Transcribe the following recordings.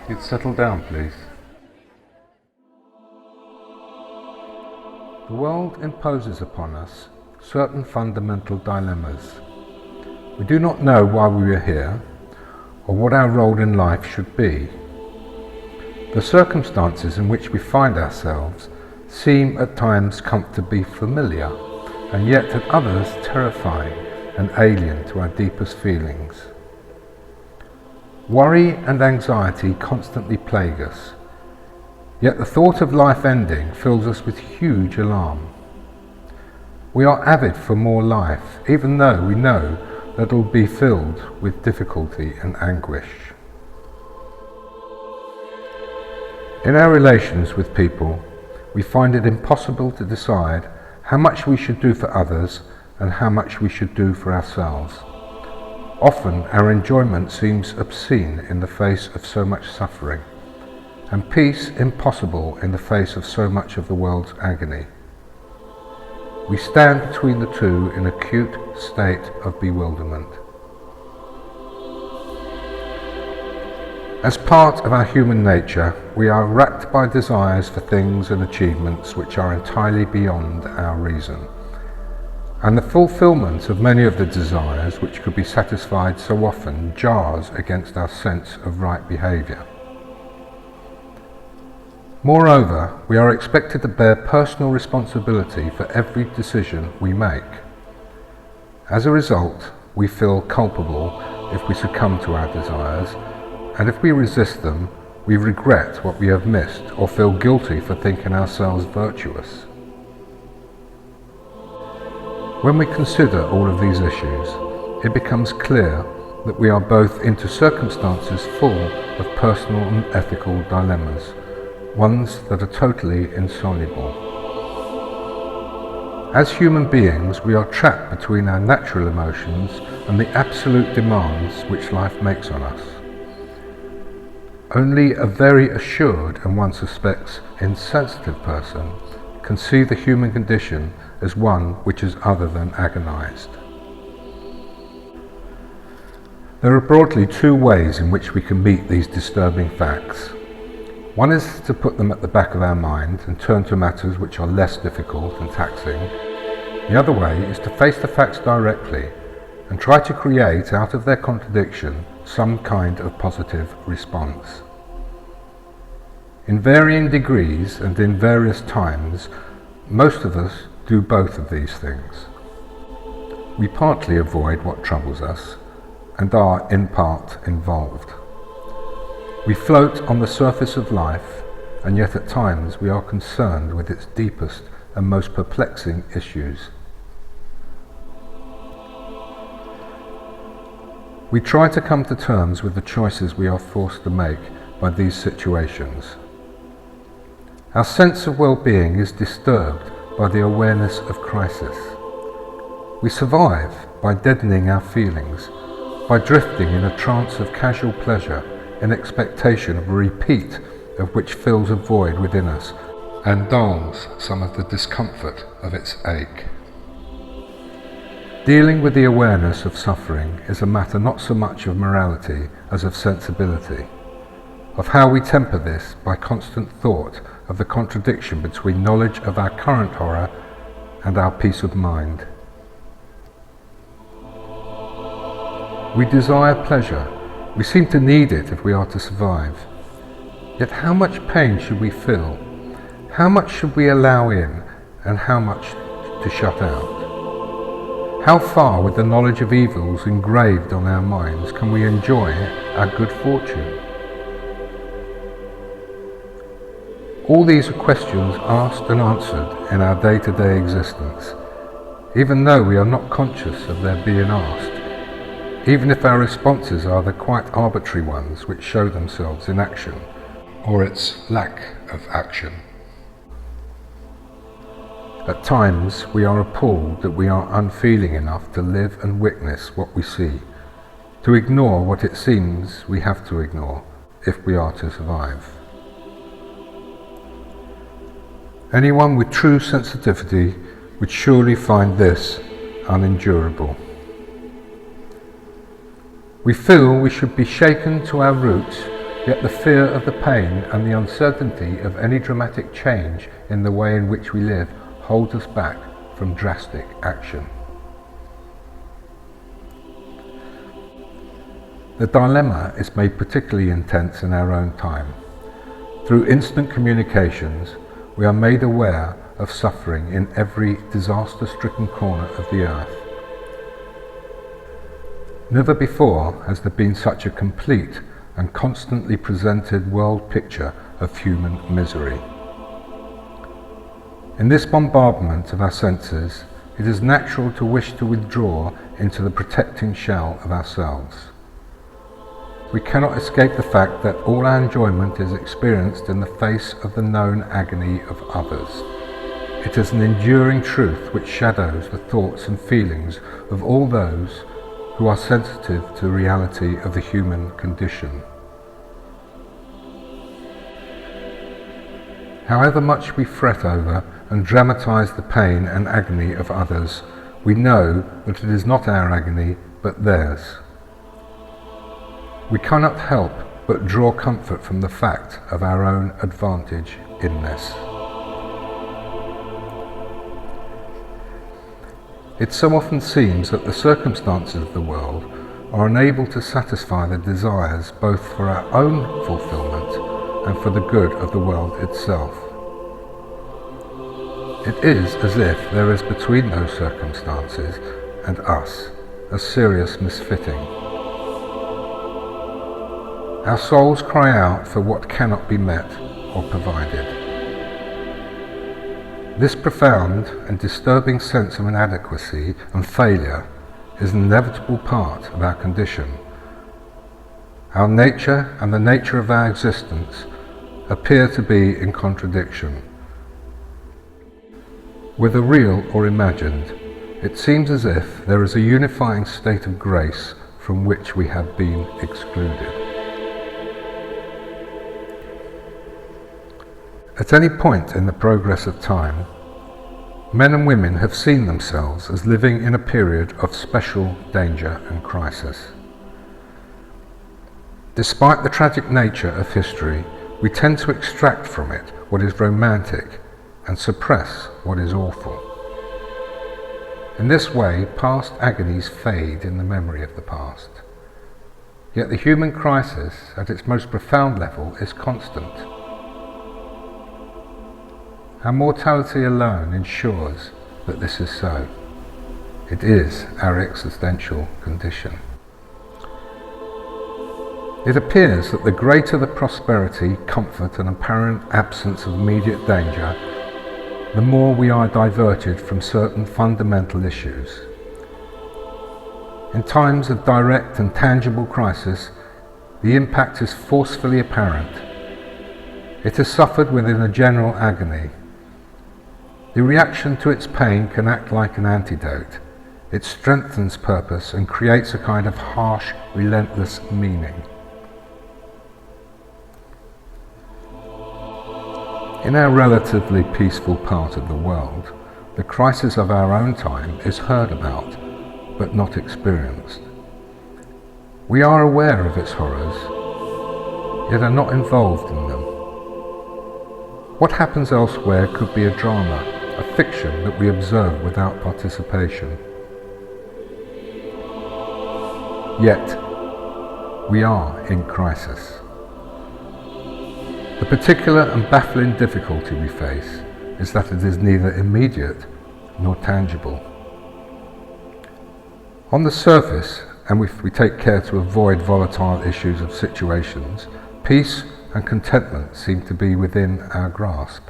You'd settle down, please. The world imposes upon us certain fundamental dilemmas. We do not know why we are here, or what our role in life should be. The circumstances in which we find ourselves seem at times comfortably familiar, and yet at others terrifying and alien to our deepest feelings. Worry and anxiety constantly plague us, yet the thought of life ending fills us with huge alarm. We are avid for more life, even though we know that it will be filled with difficulty and anguish. In our relations with people, we find it impossible to decide how much we should do for others and how much we should do for ourselves. Often our enjoyment seems obscene in the face of so much suffering, and peace impossible in the face of so much of the world's agony. We stand between the two in acute state of bewilderment. As part of our human nature, we are racked by desires for things and achievements which are entirely beyond our reason. And the fulfillment of many of the desires which could be satisfied so often jars against our sense of right behaviour. Moreover, we are expected to bear personal responsibility for every decision we make. As a result, we feel culpable if we succumb to our desires, and if we resist them, we regret what we have missed or feel guilty for thinking ourselves virtuous. When we consider all of these issues, it becomes clear that we are both into circumstances full of personal and ethical dilemmas, ones that are totally insoluble. As human beings, we are trapped between our natural emotions and the absolute demands which life makes on us. Only a very assured and one suspects insensitive person can see the human condition as one which is other than agonized. There are broadly two ways in which we can meet these disturbing facts. One is to put them at the back of our mind and turn to matters which are less difficult and taxing. The other way is to face the facts directly and try to create out of their contradiction some kind of positive response. In varying degrees and in various times, most of us do both of these things. We partly avoid what troubles us and are in part involved. We float on the surface of life, and yet at times we are concerned with its deepest and most perplexing issues. We try to come to terms with the choices we are forced to make by these situations. Our sense of well-being is disturbed by the awareness of crisis. We survive by deadening our feelings, by drifting in a trance of casual pleasure in expectation of a repeat of which fills a void within us and dulls some of the discomfort of its ache. Dealing with the awareness of suffering is a matter not so much of morality as of sensibility, of how we temper this by constant thought of the contradiction between knowledge of our current horror and our peace of mind. We desire pleasure. We seem to need it if we are to survive. Yet how much pain should we feel? How much should we allow in and how much to shut out? How far, with the knowledge of evils engraved on our minds, can we enjoy our good fortune? All these are questions asked and answered in our day-to-day existence, even though we are not conscious of their being asked, even if our responses are the quite arbitrary ones which show themselves in action, or its lack of action. At times we are appalled that we are unfeeling enough to live and witness what we see, to ignore what it seems we have to ignore if we are to survive. Anyone with true sensitivity would surely find this unendurable. We feel we should be shaken to our roots, yet the fear of the pain and the uncertainty of any dramatic change in the way in which we live holds us back from drastic action. The dilemma is made particularly intense in our own time. Through instant communications, we are made aware of suffering in every disaster-stricken corner of the earth. Never before has there been such a complete and constantly presented world picture of human misery. In this bombardment of our senses, it is natural to wish to withdraw into the protecting shell of ourselves. We cannot escape the fact that all our enjoyment is experienced in the face of the known agony of others. It is an enduring truth which shadows the thoughts and feelings of all those who are sensitive to the reality of the human condition. However much we fret over and dramatize the pain and agony of others, we know that it is not our agony, but theirs. We cannot help but draw comfort from the fact of our own advantage in this. It so often seems that the circumstances of the world are unable to satisfy the desires both for our own fulfillment and for the good of the world itself. It is as if there is between those circumstances and us a serious misfitting. Our souls cry out for what cannot be met or provided. This profound and disturbing sense of inadequacy and failure is an inevitable part of our condition. Our nature and the nature of our existence appear to be in contradiction. Whether real or imagined, it seems as if there is a unifying state of grace from which we have been excluded. At any point in the progress of time, men and women have seen themselves as living in a period of special danger and crisis. Despite the tragic nature of history, we tend to extract from it what is romantic and suppress what is awful. In this way, past agonies fade in the memory of the past. Yet the human crisis, at its most profound level, is constant. Our mortality alone ensures that this is so. It is our existential condition. It appears that the greater the prosperity, comfort and apparent absence of immediate danger, the more we are diverted from certain fundamental issues. In times of direct and tangible crisis, the impact is forcefully apparent. It is suffered within a general agony. The reaction to its pain can act like an antidote. It strengthens purpose and creates a kind of harsh, relentless meaning. In our relatively peaceful part of the world, the crisis of our own time is heard about, but not experienced. We are aware of its horrors, yet are not involved in them. What happens elsewhere could be a drama, a fiction that we observe without participation. Yet, we are in crisis. The particular and baffling difficulty we face is that it is neither immediate nor tangible. On the surface, and if we take care to avoid volatile issues of situations, peace and contentment seem to be within our grasp.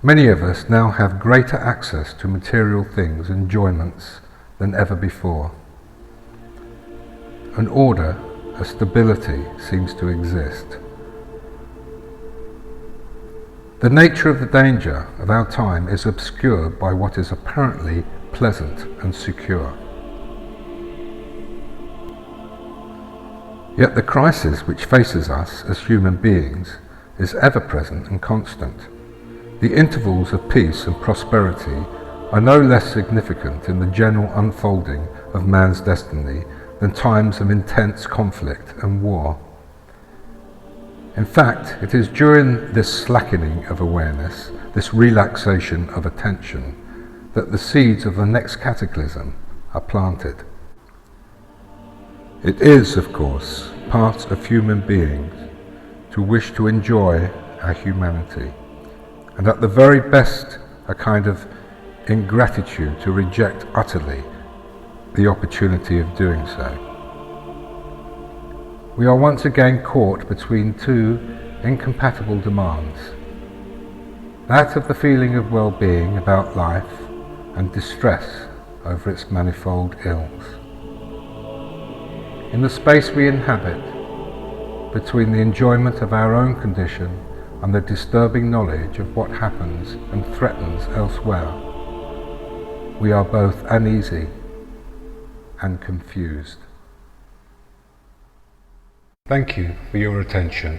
Many of us now have greater access to material things and enjoyments than ever before. An order, a stability seems to exist. The nature of the danger of our time is obscured by what is apparently pleasant and secure. Yet the crisis which faces us as human beings is ever present and constant. The intervals of peace and prosperity are no less significant in the general unfolding of man's destiny than times of intense conflict and war. In fact, it is during this slackening of awareness, this relaxation of attention, that the seeds of the next cataclysm are planted. It is, of course, part of human beings to wish to enjoy our humanity, and at the very best a kind of ingratitude to reject utterly the opportunity of doing so. We are once again caught between two incompatible demands, that of the feeling of well-being about life and distress over its manifold ills. In the space we inhabit, between the enjoyment of our own condition and the disturbing knowledge of what happens and threatens elsewhere, we are both uneasy and confused. Thank you for your attention.